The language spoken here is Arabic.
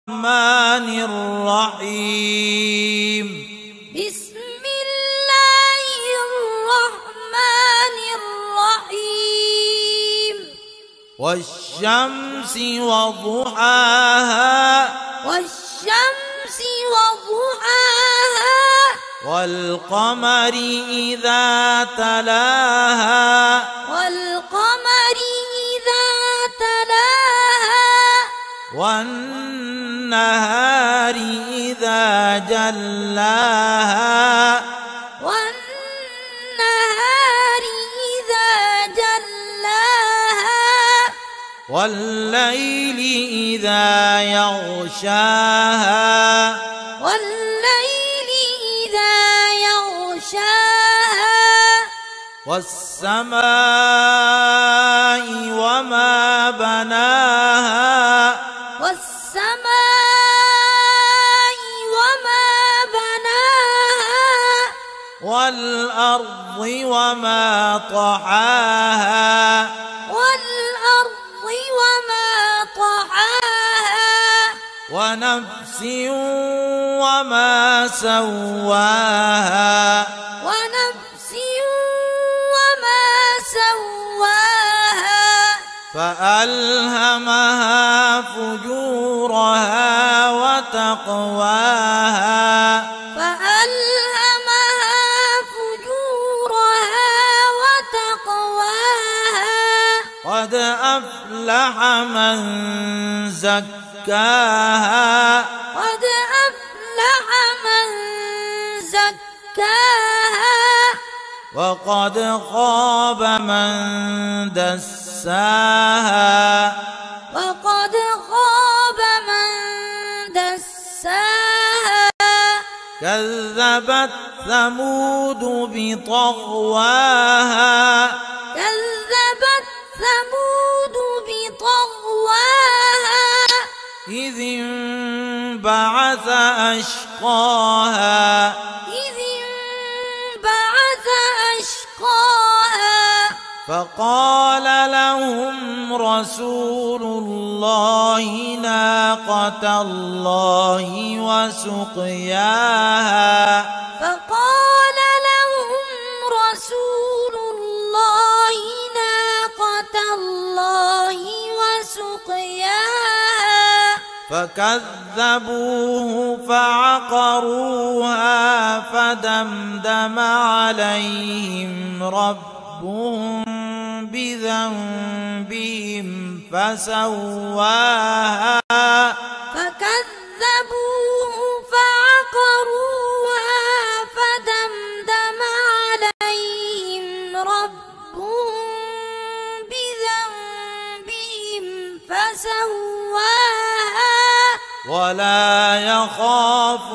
الرحمن الرحيم. بسم الله الرحمن الرحيم. والشمس وضحاها والشمس وضحاها والقمر إذا تلاها والقمر إذا تلاها والنهار إذا جلاها والنهار إذا جلاها والليل إذا يغشاها والليل إذا يغشاها والسماء وما بناها والسماء وما بناها والأرض وما طحاها والأرض وما طحاها ونفس وما سواها ونفس وما سواها فألهمها فجورها وتقواها فألهمها فجورها وتقواها قد أفلح من زكاها قد أفلح من زكاها وقد خاب من دساها وقد خاب من دساها كذبت ثمود بطغواها كذبت ثمود بطغواها إذ انبعث أشقاها إذ انبعث أشقاها فقال لهم رسول الله ناقة الله وسقياها فقال لهم رسول الله ناقة الله وسقياها فكذبوه فعقروها فدمدم عليهم ربهم بذنبهم فسواها فكذبوه فعقروها فدمدم عليهم ربهم بذنبهم فسواها ولا يخاف